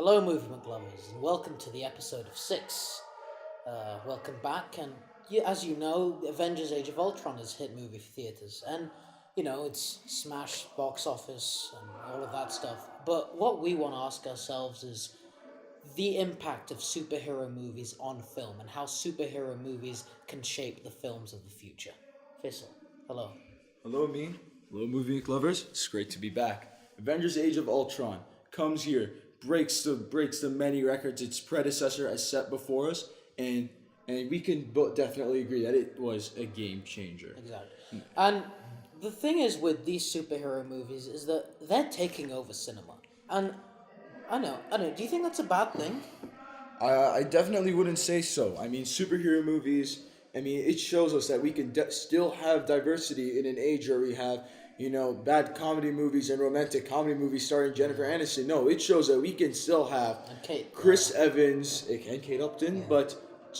Hello, movie McLovers, and welcome to the episode of 6. Welcome back, and as you know, Avengers Age of Ultron has hit movie theaters, and it's smashed box office and all of that stuff. But what we want to ask ourselves is the impact of superhero movies on film and how superhero movies can shape the films of the future. Faisal, hello. Hello, me. Hello, movie lovers. It's great to be back. Avengers: Age of Ultron comes here, breaks the many records its predecessor has set before us, and we can definitely agree that it was a game changer. Exactly. And the thing is with these superhero movies is that they're taking over cinema. And I know. Do you think that's a bad thing? I definitely wouldn't say so. I mean, superhero movies, it shows us that we can still have diversity in an age where we have, bad comedy movies and romantic comedy movies starring Jennifer Aniston. No, it shows that we can still have Chris Evans and Kate Upton, but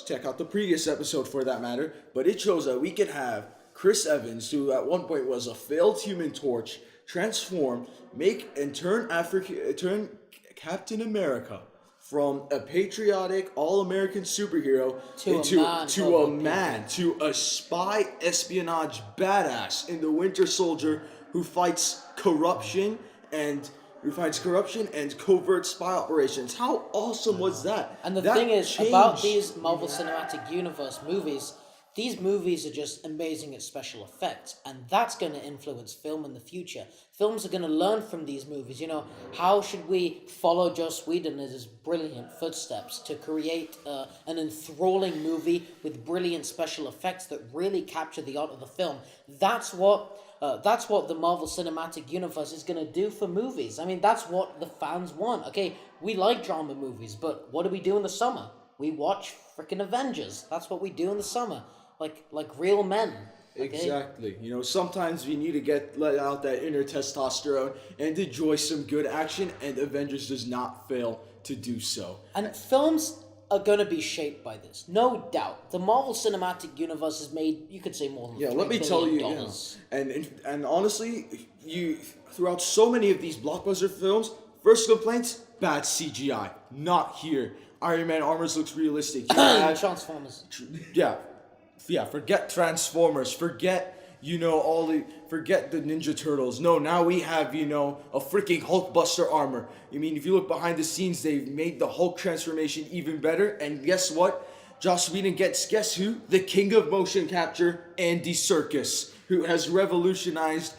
check out the previous episode for that matter. But it shows that we can have Chris Evans, who at one point was a failed Human Torch, transform, turn Captain America from a patriotic, all-American superhero to a spy espionage badass in the Winter Soldier who fights corruption and covert spy operations. How awesome was that? And the thing is, about these Marvel Cinematic Universe movies, these movies are just amazing at special effects, and that's going to influence film in the future. Films are going to learn from these movies. How should we follow Joss Whedon in his brilliant footsteps to create an enthralling movie with brilliant special effects that really capture the art of the film? That's what the Marvel Cinematic Universe is going to do for movies. That's what the fans want. Okay, we like drama movies, but what do we do in the summer? We watch freaking Avengers. That's what we do in the summer. Like real men. Okay? Exactly. Sometimes we need to let out that inner testosterone and enjoy some good action, and Avengers does not fail to do so. And films are going to be shaped by this, no doubt. The Marvel Cinematic Universe has made, you could say, more than $3 let me tell you, and honestly, throughout so many of these blockbuster films, first complaints, bad CGI. Not here. Iron Man armors looks realistic. Transformers. Yeah, forget Transformers, forget the Ninja Turtles. No, now we have, a freaking Hulkbuster armor. If you look behind the scenes, they've made the Hulk transformation even better. And guess what? Joss Whedon guess who? The king of motion capture, Andy Serkis, who has revolutionized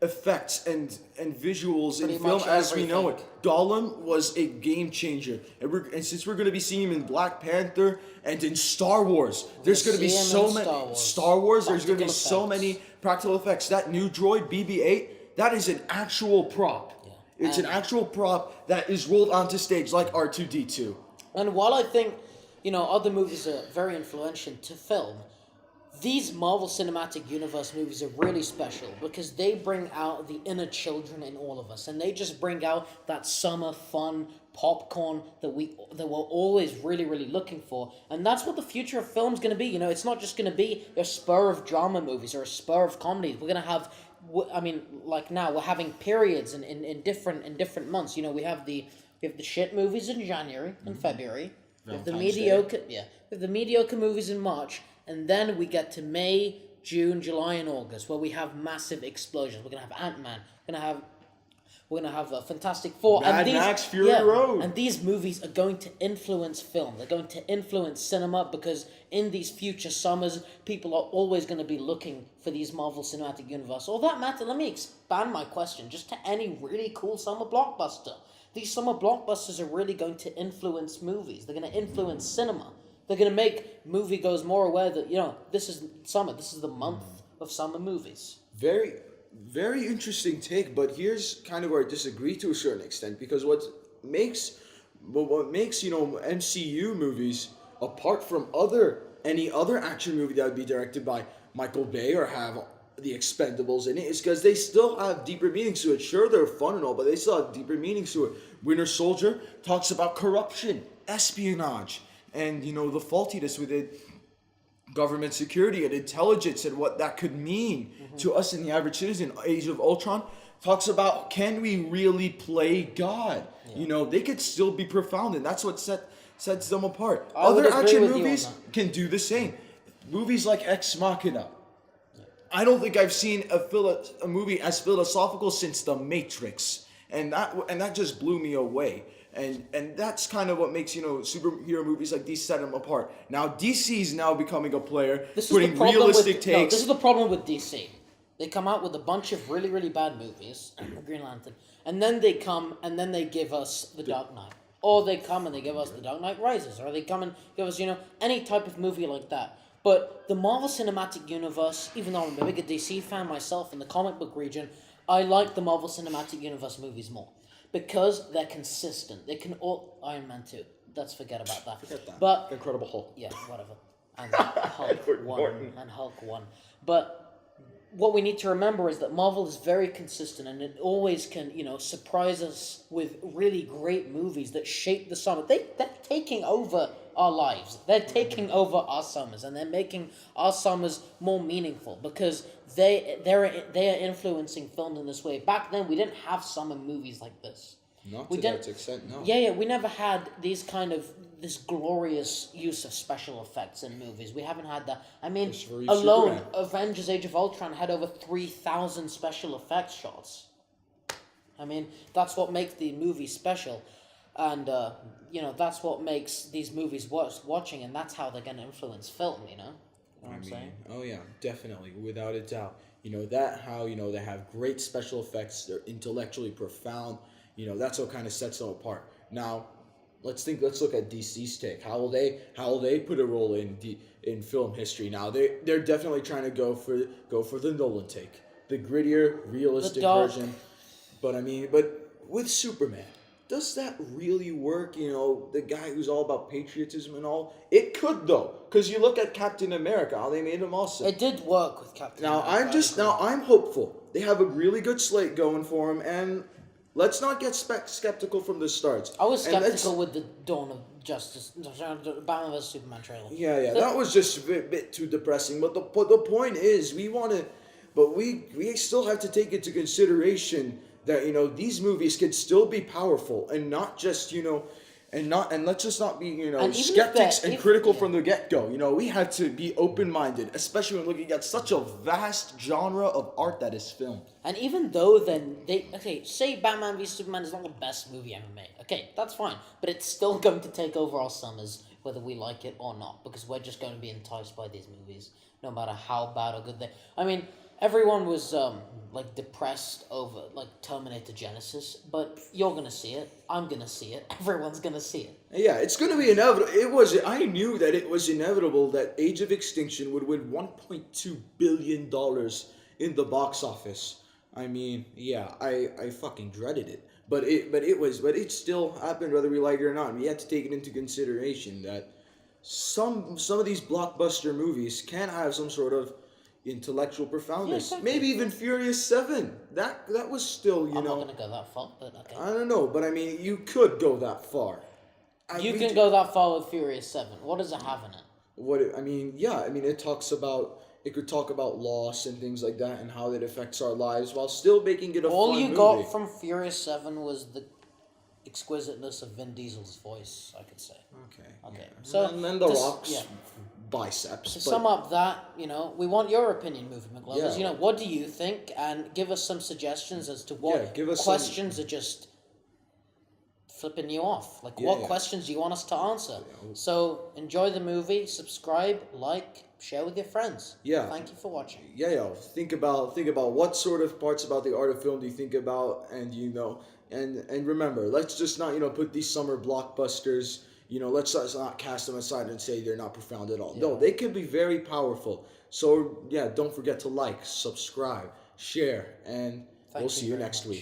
effects and visuals in film as we know it. Gollum was a game changer, and since we're going to be seeing him in Black Panther and in Star Wars, there's going to be so many Star Wars. There's going to be so many practical effects. That new droid BB-8, that is an actual prop. Yeah. It's an actual prop that is rolled onto stage like R2-D2. And while I think other movies are very influential to film, these Marvel Cinematic Universe movies are really special because they bring out the inner children in all of us, and they just bring out that summer fun popcorn that we're always really, really looking for. And that's what the future of film's going to be. It's not just going to be a spur of drama movies or a spur of comedies. We're going to have, like now we're having periods in different months. We have the shit movies in January and February. We have the mediocre movies in March. And then we get to May, June, July, and August, where we have massive explosions. We're gonna have Ant-Man. We're gonna have Fantastic Four. Mad Max Fury Road. And these movies are going to influence film. They're going to influence cinema because in these future summers, people are always going to be looking for these Marvel Cinematic Universe. Or that matter, let me expand my question just to any really cool summer blockbuster. These summer blockbusters are really going to influence movies. They're going to influence cinema. They're going to make moviegoers more aware that, this is summer. This is the month of summer movies. Very, very interesting take, but here's kind of where I disagree to a certain extent, because what makes MCU movies, apart from any other action movie that would be directed by Michael Bay or have the Expendables in it, is because they still have deeper meanings to it. Sure, they're fun and all, but they still have deeper meanings to it. Winter Soldier talks about corruption, espionage, and, the faultiness within government security and intelligence and what that could mean to us in the average citizen. Age of Ultron talks about, can we really play God? You know, they could still be profound, and that's what sets them apart. I would Other agree action with you on movies that. can do the same. Movies like Ex Machina. I don't think I've seen a movie as philosophical since The Matrix, and that just blew me away. And that's kind of what makes, you know, superhero movies like these set them apart. Now DC's now becoming a player, putting realistic takes. This is the problem with DC. They come out with a bunch of really, really bad movies, Green Lantern, and then they come and then they give us The Dark Knight. Or they come and they give us The Dark Knight Rises, or they come and give us, you know, any type of movie like that. But the Marvel Cinematic Universe, even though I'm a bigger DC fan myself in the comic book region, I like the Marvel Cinematic Universe movies more. Because they're consistent. They can all... Iron Man 2. Let's forget about that. Forget that. But... Incredible Hulk. Yeah, whatever. And Hulk 1. And Hulk 1. But what we need to remember is that Marvel is very consistent, and it always can, you know, surprise us with really great movies that shape the summer. They're taking over our lives. They're taking over our summers, and they're making our summers more meaningful because they are influencing films in this way. Back then, we didn't have summer movies like this. Not to that extent, no. Yeah, we never had this glorious use of special effects in movies. We haven't had that. I mean, alone, Superman. Avengers: Age of Ultron had over 3,000 special effects shots. I mean, that's what makes the movie special. And, you know, that's what makes these movies worth watching, and that's how they're going to influence film, you know? You know what I'm saying? Oh, yeah, definitely, without a doubt. You know, how, you know, they have great special effects, they're intellectually profound, you know, that's what kind of sets them apart. Now, let's look at DC's take. How will they put a role in film history? Now, they're definitely trying to go for the Nolan take. The grittier, realistic version. But, I mean, with Superman, does that really work? You know, the guy who's all about patriotism and all? It could, though, because you look at Captain America, how they made him also. It did work with Captain America. I'm hopeful. They have a really good slate going for him, and let's not get skeptical from the start. I was skeptical with the Dawn of Justice, Batman vs Superman trailer. Yeah, that was just a bit too depressing. But the point is, we still have to take into consideration that, you know, these movies could still be powerful and not just, you know, and let's just not be, you know, skeptics and critical from the get-go. You know, we have to be open-minded, especially when looking at such a vast genre of art that is film. And even though say Batman v Superman is not the best movie ever made. Okay, that's fine. But it's still going to take over our summers, whether we like it or not, because we're just going to be enticed by these movies, no matter how bad or good they... I mean, everyone was, depressed over, Terminator Genesis, but you're gonna see it, I'm gonna see it, everyone's gonna see it. Yeah, it's gonna be inevitable. I knew that it was inevitable that Age of Extinction would win $1.2 billion in the box office. I mean, yeah, I fucking dreaded it. But it still happened whether we like it or not. We had to take it into consideration that some of these blockbuster movies can have some sort of intellectual profoundness. Yeah, exactly. Maybe even Furious 7. That was still, you know... I'm not gonna go that far, but okay. I don't know, but I mean, you could go that far. You can go that far with Furious 7. What does it have in it? It could talk about loss and things like that and how that affects our lives while still making it a All fun you movie. got from Furious 7 was the exquisiteness of Vin Diesel's voice, I could say. Okay. Yeah. So, and then The Rock's biceps. To sum up that, you know, we want your opinion, Movie McLovers. Yeah. You know, what do you think? And give us some suggestions as to what questions are just flipping you off. What questions do you want us to answer? Yeah. So, enjoy the movie, subscribe, like, share with your friends. Yeah. Thank you for watching. Yeah. Think about what sort of parts about the art of film do you think about, and you know, and remember, let's just not, you know, put these summer blockbusters, you know, let's not cast them aside and say they're not profound at all. Yeah. No, they can be very powerful. So yeah, don't forget to like, subscribe, share, and we'll see you next week.